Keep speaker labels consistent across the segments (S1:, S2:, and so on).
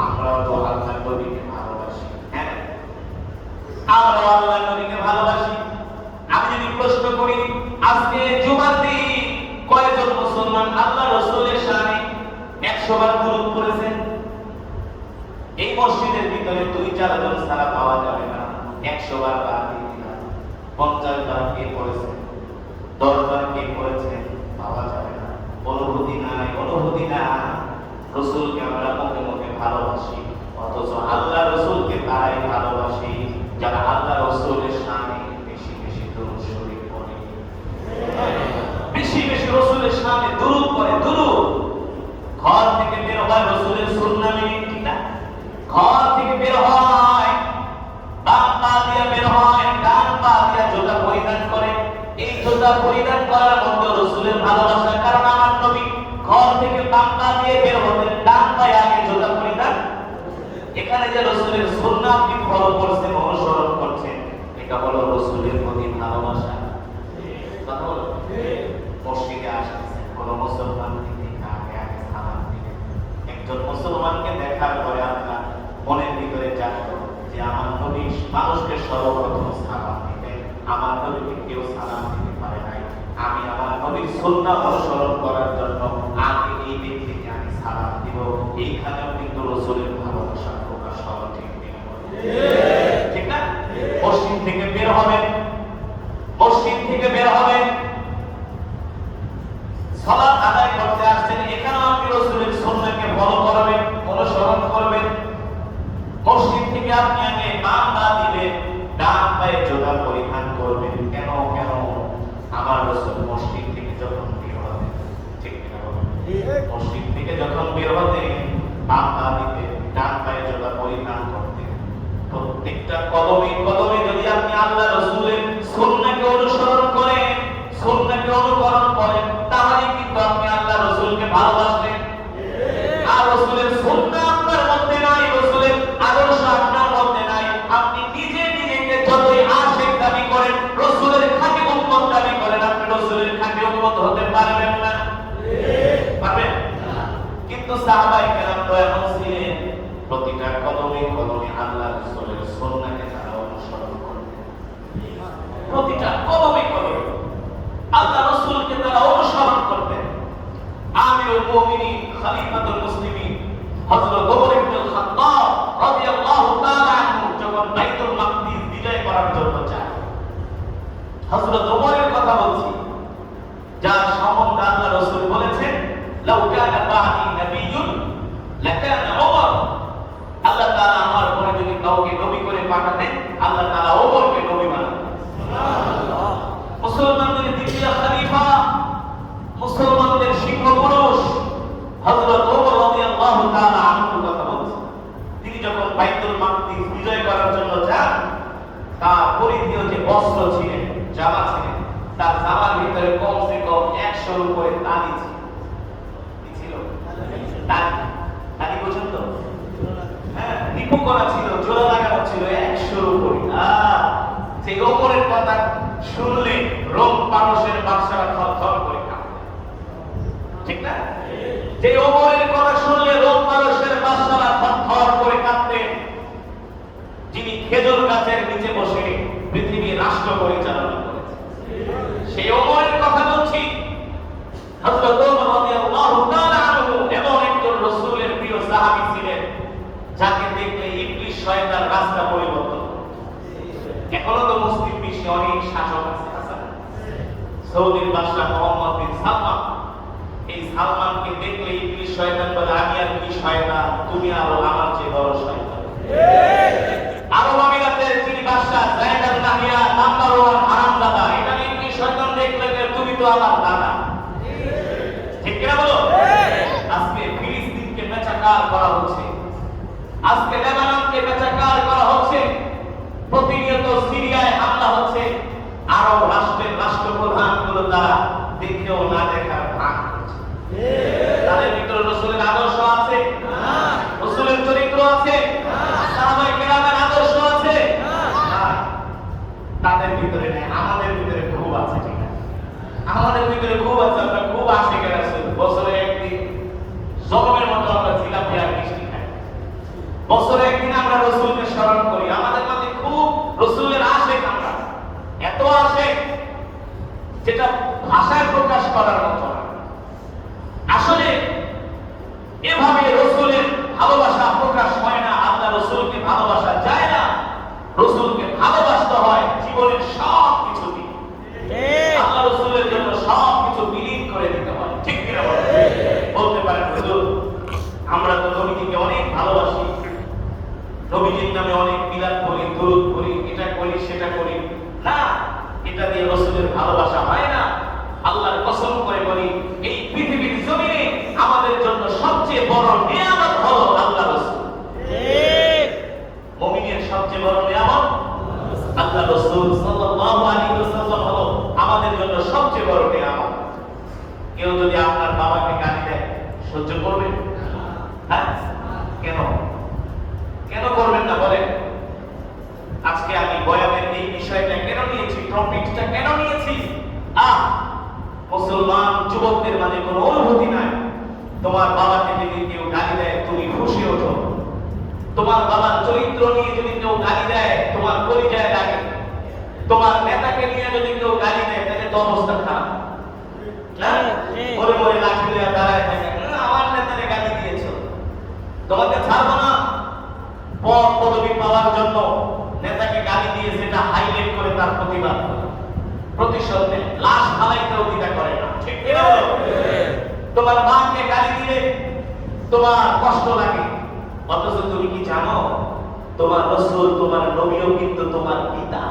S1: আমরাও তো আল্লাহ নবীকে ভালোবাসি। হ্যাঁ, আমরাও আল্লাহ নবীকে ভালোবাসি। আমি যদি প্রশ্ন করি, আজকে জুমার দিন কয়জন মুসলমান আল্লাহ রাসূলের শানে 100 বার দুরূদ পড়েছেন? এই মসজিদের ভিতরে 2-4 জন ছাড়া পাওয়া যাবে না। 100 বার বাদ দিয়ে দিলাম, 50 বার কে পড়েছেন, 10 বার কে পড়েছেন, পাওয়া যাবে না। অনুভূতি নাই, অনুভূতি না। রাসূলকে আমরা মুখে মুখে ভালোবাসি, অথচ আল্লাহ রাসূলকে তারাই ভালোবাসি যারা আল্লাহ রাসূলের শানে বেশি বেশি দুরূদ শরীফ পড়ে, বেশি বেশি রাসূলের শানে দুরূদ পড়ে। দুরূদ ঘর থেকে বের হয় রাসূলের সুন্নাহ মেনে, ঠিক না? ঘর থেকে বের হয়, বাম পা দিয়ে বের হয়, ডান পা দিয়ে জুতা পরিধান করে। এই জুতা পরিধান করার মধ্যে রাসূলের ভালোবাসা, কারণ আমার নবী ঘর থেকে বাম পা দিয়ে বের হতেন, ডান পায়ে আগে জুতা পরিধান। এখানে যে রাসূলের সুন্নাহ আপনি ফলো করছেন, অনুসরণ করছেন, এটা হলো রাসূলের প্রতি ভালোবাসা। কথা বলো, মসজিদে আসছেন, কোন মুসলমান থেকে আগে আগে সালাম দিবেন। একজন মুসলমানকে দেখার পরে আপনার মনের ভিতরে জাগলো যে আমার নবী মানুষকে সর্বপ্রথম সালাম দিতেন, আমার নবীকে কেউ সালাম দিতে পারে নাই, আমি আমার নবীর সুন্নাহ অনুসরণ করার জন্য আগে এই ব্যক্তিকে আমি সালাম দিব। এইখানেও কিন্তু রাসূলের ভালোবাসা প্রকাশ হওয়া ঠিক ঠিক না? মসজিদ থেকে বের হবেন, মসজিদ থেকে বের হবেন, সালাত আদায় করতে আসছেন, এখানেও আপনি রাসূলের সুন্নাহকে ফলো করবেন, অনুসরণ করবেন। মসজিদ থেকে আপনি আগে বাম পা দিবেন, ডান পায়ে জুতা পরিধান করবেন। কেন? কেন? আমার রাসূল মসজিদ থেকে যখন বের হতেন, ঠিক কিনা বলুন? মসজিদ থেকে যখন বের হতেন, বাম পা দিতেন, ডান পায়ে জুতা পরিধান করতেন। প্রত্যেকটা কদমে কদমে যদি আপনি আল্লাহ রাসূলের সুন্নাহকে অনুসরণ করেন, সুন্নাহকে অনুকরণ করেন, তাহলে কিন্তু আপনি আল্লাহ রাসূলকে ভালোবাসলেন। আর রাসূলের সুন্নাহ আপনার মধ্যে নাই, রাসূলের আদর্শ আপনার মধ্যে নাই, আপনি নিজে নিজেকে যতই আশিক দাবি করেন, রাসূলের খাঁটি উম্মত দাবি করেন, আপনি রাসূলের খাঁটি উম্মত হতে পারবেন না। পারবেন না। কিন্তু সাহাবায়ে কেরাম তো এমন ছিলেন, প্রতিটা কদমে কদমে আল্লাহ রাসূলের সুন্নাহকে তারা অনুসরণ করতেন। প্রতিটা কদমে কদমে আল্লাহ রাসূলকে তারা অনুসরণ করতেন। আমিরুল মুমিনিন খলিফাতুল মুসলিমিন হযরত ওমর ইবনে খাত্তাব রাদিয়াল্লাহু তাআলা আনহু যখন বাইতুল মাকদিস বিজয় করার জন্য যায়, হযরত ওমরের কথা বলছি, যার সম্বন্ধে আল্লাহ রাসূল বলেছেন, লাউ কানা বা'দি নাবিয়্যুন লাকানা ওমর। আল্লাহ তাআলা আমার পরে যদি কাউকে নবী করে পাঠাতেন, আল্লাহ তাআলা ওমরকে নবী বানাতেন। সুবহানাল্লাহ। মুসলমানদের দ্বিতীয় খলিফা, মুসলমানদের সিংহপুরুষ হযরত ওমর রাদিয়াল্লাহু তাআলা আনহুর কথা বলছি। তিনি যখন বাইতুল মাকদিস বিজয় করার জন্য যান, তার পরিধেয় যে বস্ত্র ছিলেন, জামা ছিলেন, তার জামার ভিতরে কমসে কম 100 এর উপরে তালি ছিল। কি ছিল? তালি। তালি পর্যন্ত, হ্যাঁ, রিপু করা ছিল, জোড়া লাগানো ছিল 100 এর উপরে। সেই ওমরের কথা শুনলে রোম পারস্যের বাদশারা থরথর করে কাঁপে, ঠিক না? যে ওমরের কথা শুনলে রোম পারস্যের বাদশারা থরথর করে কাঁপতেন, যিনি খেজুর গাছের নিচে বসে পৃথিবীর রাষ্ট্র পরিচালনা করেছেন, সেই ওমরের কথা বলছি। হযরত ওমর রাদিয়াল্লাহু তাআলা আনহু এমন একজন রাসূলের প্রিয় সাহাবী ছিলেন, যাকে দেখলে ইবলিস শয়তান রাস্তা পরিবর্তন। এখনো তো মুসলিম বিশ্বে অনেক শাসক আছে, সৌদির বাদশা মোহাম্মদ বিন সালমান। এই সালমানকে দেখলে ইবলিস শয়তান বলে, আমি আর কি শয়তান, তুমি আরো আমার চেয়ে বড় শয়তান। আরব আমিরাতের যিনি বাদশা যায়েদ আল নাহিয়া নাম্বার 1 হারামজাদা, এটা ইবলিস শয়তান দেখলে তুমি তো আমার দাদা। ঠিক কিনা বলো? আজকে ফিলিস্তিনকে বেচাকার করা হচ্ছে, আজকে লেবাননকে বেচাকার করা হচ্ছে, প্রতিনিয়ত সিরিয়ায় হামলা হচ্ছে। আরব রাষ্ট্রের রাষ্ট্রপ্রধানগুলো তারা দেখেও না দেখার ভান করছে। তাদের ভিতরে রাসূলের আদর্শ আছে না? রাসূলের চরিত্র আছে না? সাহাবায়ে কেরামের আদর্শ আছে না? তাদের ভিতরে নেই, আমাদের ভিতরে খুব আছে, ঠিক আছে? আমাদের ভিতরে খুব আছে, আমরা খুব আশিক রাসূল। বছরে একদিন জগমের মতো আমরা জিলাপি আর মিষ্টি খাই, বছরে একদিন আমরা রাসূলকে স্মরণ করি। আমাদের মাঝে খুব রাসূলের আশিক আমরা, এত আশিক যেটা ভাষায় প্রকাশ করার মতো না। আসলে এভাবে রাসূলের ভালোবাসা প্রকাশ হয় না, আল্লাহ রাসূলকে ভালোবাসা যায় না। রাসূলকে ভালোবাসতে হয় জীবনের সব কিছু দিয়ে। আল্লাহ রাসূলের জন্য সব কিছু বিলীন করে দিতে হয়, ঠিক কিনা বলেন? বলতে পারেন হুজুর আমরা তো নবীজিকে অনেক ভালোবাসি, নবীজির নামে অনেক মিলাদ করি, দুরূদ করি, এটা করি সেটা করি। না, এটা দিয়ে রাসূলের ভালোবাসা হয় না। আল্লাহর কসম করে বলি, এই পৃথিবীর জমিনে আমাদের জন্য সবচেয়ে বড় নিয়ামত হলো আল্লাহ রাসূল। মুমিনের সবচেয়ে বড় নিয়ামত আল্লাহ রাসূল সাল্লাল্লাহু আলাইহি ওয়াসাল্লাম হলো আমাদের জন্য সবচেয়ে বড় নিয়ামত। কেউ যদি আপনার বাবাকে গালি দেয় সহ্য করবেন? হ্যাঁ, কেন কেন করবেন না বলেন? আজকে আমি বয়ানের এই বিষয়টা কেন নিয়েছি, টপিকটা কেন নিয়েছি? মুসলমান যুবকদের মাঝে কোনো অনুভূতি নাই। তোমার বাবাকে যদি কেউ গালি দেয় তুমি খুশি ওঠো, তোমার বাবার চরিত্র নিয়ে যদি কেউ গালি দেয় তোমার কলিজায় লাগে, তোমার নেতাকে নিয়ে যদি কেউ গালি দেয় তাহলে তো অবস্থা খারাপ। মরে মরে লাঠি দিয়ে দাঁড়ায় থাকে, আমার নেতারে গালি দিয়েছো, তোমাকে ছাড়বো না। পদ পদবি পাওয়ার জন্য নেতাকে গালি দিয়ে সেটা হাইলাইট করে তার প্রতিবাদ করে, প্রতিশোধ নেয়, লাশ ফালাইতেও দ্বিধা করে না, ঠিক কিনা? তোমার মাকে গালি দিলে তোমার কষ্ট লাগে, অথচ তুমি কি জানো তোমার রাসূল তোমার নবীও কিন্তু তোমার পিতা।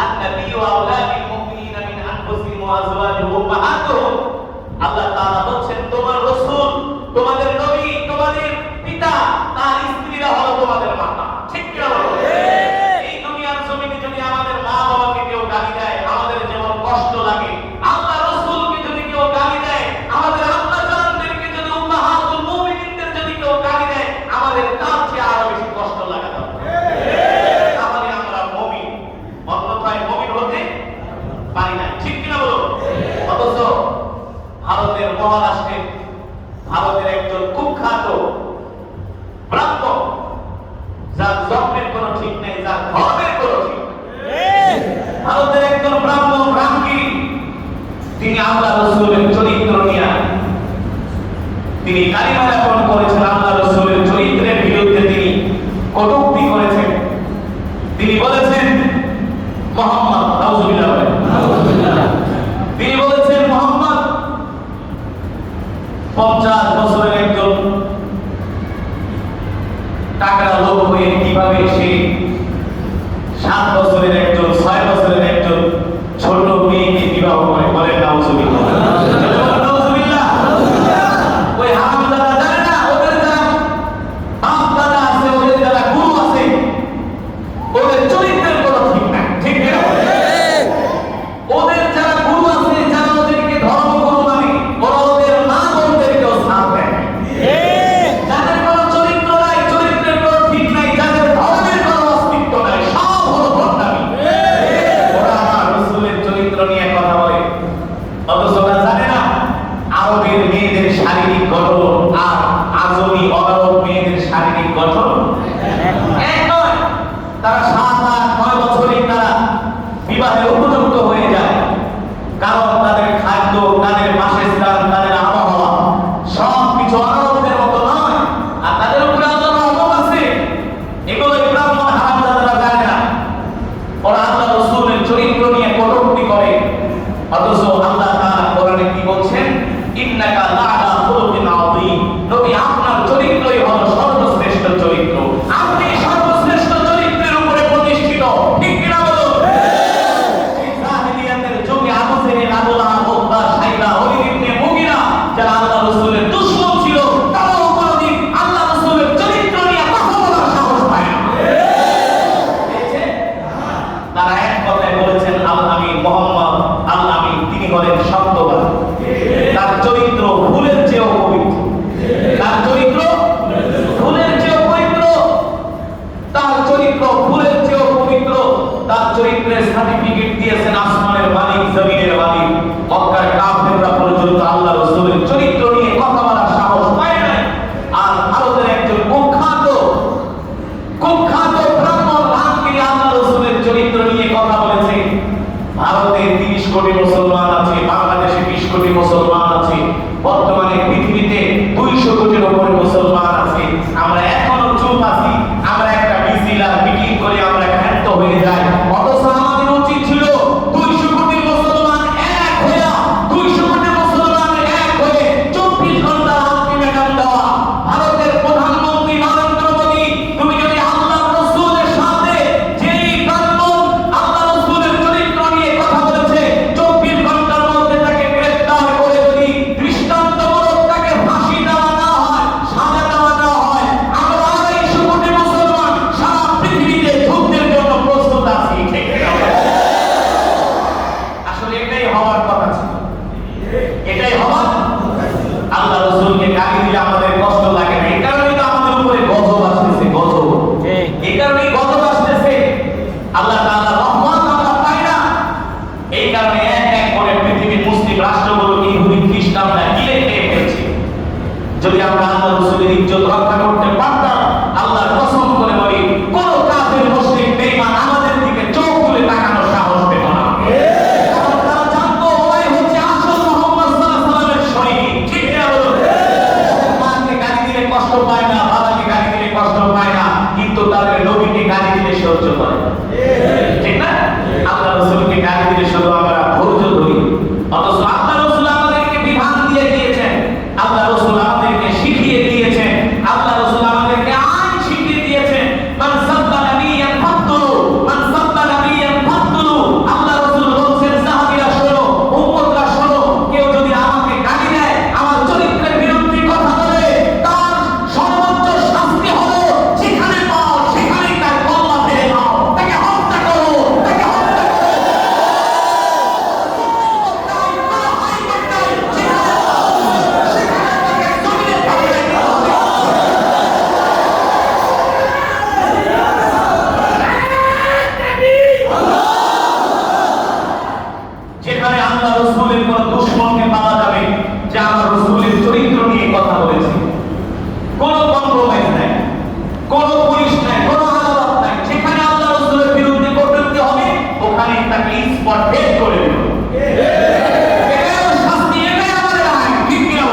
S1: আন-নাবিয়্যু আওলা বিল মুমিনিনা মিন আনফুসিহিম ওয়া আযওয়াজিহিম উম্মাহাতুহুম। আল্লাহ তাআলা বলেন তোমার রাসূল তোমাদের নবী তোমাদের পিতা, তার স্ত্রীরা হলো তোমাদের মাতা, ঠিক কি না? এই দুনিয়ার জমিনে যদি আমাদের মা বাবাকে কেউ গালি দেয় আমাদের যেমন কষ্ট লাগে, আল্লাহ রাসূলকে যদি কেউ গালি দেয়, আমাদের আম্মা জানদেরকে যদি উম্মাহাতুল মুমিনিনদের যদি কেউ গালি দেয় আমাদের তার চেয়ে আরো বেশি কষ্ট লাগা দরকার। তাহলে আমরা মুমিন, অন্যথায় মুমিন হতে পারি না, ঠিক কি না বলো? অথচ ভারতের মহারাষ্ট্রে ভারতের একজন কুখ্যাত ব্রাহ্মণ, যার জন্মের কোনো ঠিক নেই, যার ধর্মের কোনো ঠিক নেই, ভারতের একজন ব্রাহ্মণ রামগিরি, তিনি আল্লাহ রাসূলের চরিত্র নিয়ে তিনি কালিমা লেপন করেছেন, আল্লাহ রাসূলের চরিত্রের বিরুদ্ধে তিনি কটূক্তি করেছেন। তিনি বলেছেন মুহাম্মদ, নাউযুবিল্লাহ, তিনি বলেছেন মুহাম্মদ 50 বছরের একজন টাকরা লোক হয়ে কিভাবে সে 7 বছরের একজন 6 বছরের একজন ছোট মেয়েকে বিবাহ করে, বলেন নাউযুবিল্লাহ। ওই হারামজাদা জানে না ওদের যারা বাপ দাদা আছে, ওদের যারা গুরু আছে, ওদের চরিত্রের কোনো ঠিক নাই, ঠিক না? ওদের যারা গুরু আছে, যারা ওদেরকে ধর্মগুরু মানে, ওরা ওদের মা বোনদেরকেও সাথ দেয়। যাদের কোনো চরিত্র নাই, চরিত্রের কোনো ঠিক নাই, যাদের ধর্মের কোনো অস্তিত্ব নাই, সব হলো ভণ্ডামি। ওরা আমার রাসূলের চরিত্র নিয়ে কথা বলে, অথচ ওরা জানে না আরবের মেয়েদের শারীরিক গঠন আর আজমি অনারব মেয়েদের শারীরিক গঠন এক নয়। তারা 7, 8, 9 বছরেই তারা বিবাহের উপযুক্ত হয়ে যায়, কারণ তাদের খাদ্য, তাদের বাসস্থান, তাদের আবহাওয়া সব কিছু আরবদের মতো নয়, আর তাদের উপরে আল্লাহর রহমত আছে। এগুলো ব্রাহ্মণ হারামজাদারা জানে না। ওরা আল্লাহ রাসূলের চরিত্র নিয়ে কটূক্তি করে, অথচ আল্লাহ তাআলা কোরআনে কি বলছেন? ইন্নাকা লাআলা খুলুকিন আযীম। নবী আপনার চরিত্রই হলো সর্বশ্রেষ্ঠ চরিত্র, আপনি সর্বশ্রেষ্ঠ চরিত্রের উপরে প্রতিষ্ঠিত, ঠিক কি না বলো? এই জাহেলিয়াতের যুগে আবু জেহেল, আবু লাহাব, উতবা, শাইবা, ওলীদ ইবনে মুগীরা যারা আল্লাহ রাসূলের দুশমন ছিল, তারাও কোনদিন আল্লাহ রাসূলের চরিত্র নিয়ে কথা বলার সাহস পায় না। তারা এক কথায় বলেছেন আমি মুহাম্মদ, আল্লাহ আমি, তিনি হলেন সত্যবাদী। তার চরিত্র ফুলের চেয়েও পবিত্র, তার চরিত্র কোনো পুলিশ নাই, কোনো আদালত নাই, যেখানে আল্লাহ রাসূলের বিরুদ্ধে কটূক্তি হবে ওখানে তাকে স্পট ডেড করে দেব। এটাও শাস্তি, এটাই আমাদের আইন, ঠিক কি না?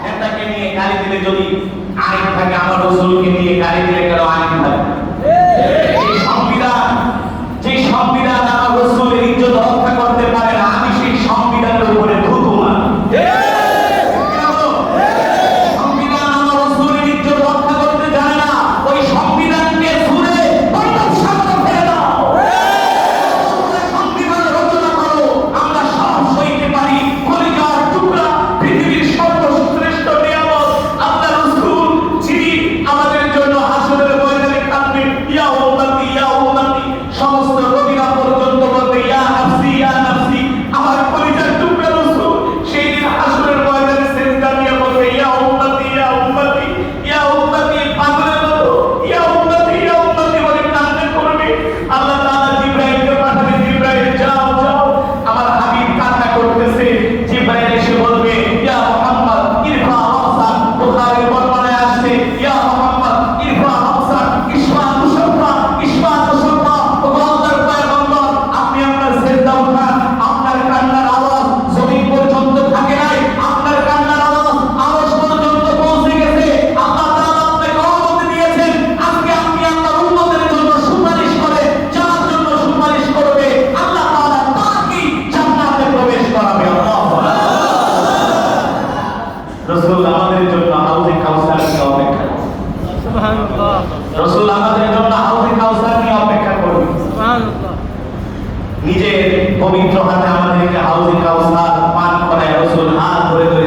S1: নেতাকে নিয়ে গালি দিলে যদি আইন থাকে, আমার রাসূলকে নিয়ে গালি দিলে কেন আইন থাকে? এই সংবিধান, যে সংবিধান আমার রাসূলের ইজ্জত রক্ষা করতে পারে না, আমি সেই সংবিধানের উপরে থুতু মারি। সংবিধান আমার রাসূলের ইজ্জত রক্ষা করতে জানে না, ওই সংবিধানকে ছুঁড়ে বৈঠক সামনে ফেলে দাও। সংবিধান রচনা করো, আমরা সব সইতে পারি। কলিজার টুকরা, পৃথিবীর সর্বশ্রেষ্ঠ নিয়ামত আল্লাহ রাসূল, যিনি আমাদের জন্য হাসরের ময়দানে কাঁদবেন, ইয়া উম্মতি ইয়া উম্মতি, সমস্ত নবীরা পর্যন্ত বলবে ইয়া নাফসি ইয়া নাফসি। আমার কলিজার টুকরা রাসূল সেই দিন হাসরের ময়দানে সিজদা দিয়ে বলবে ইয়া উম্মতি ইয়া উম্মতি ইয়া উম্মতি, পাগলের মতো ইয়া উম্মতি বলে কান্না করবে। আল্লাহ তাআলা জিবরাইলকে পাঠাবে, জিবরাইল যাও যাও, আমার হাবিব কান্না করতেছে। জিবরাইল এসে বলবে ইয়া মুহাম্মদ ইরফা রাসা, বুখারীর বর্ণনায় আসছে ইয়া মুহাম্মদ ইরফা রাসা ইশফা তুশফা ইশফা তুশফা, ও আল্লাহর পয়গম্বর আপনি আপনার সিজদা উঠান। আপনার কান্নার আওয়াজ জমিন পর্যন্ত থাকে নাই, আপনার কান্নার আওয়াজ আরশ পর্যন্ত পৌঁছে গেছে। আল্লাহ তাআলা আপনাকে অনুমতি দিয়েছেন, আজকে আপনি আপনার উম্মতের জন্য সুপারিশ করে, যার জন্য সুপারিশ করবে আল্লাহ তাআলা তাকেই জান্নাতে প্রবেশ করাবে। আল্লাহু আকবার। রাসূল আমাদের জন্য হাউজে কাউসার নিয়ে অপেক্ষা করবে।
S2: সুবহানাল্লাহ,
S1: রাসূল আমাদের জন্য হাউজে কাউসার নিয়ে অপেক্ষা করবে।
S2: সুবহানাল্লাহ।
S1: নিজের পবিত্র হাতে আমাদেরকে হাউজে কাউসার পান করায় রাসূল হাত ধরে ধরে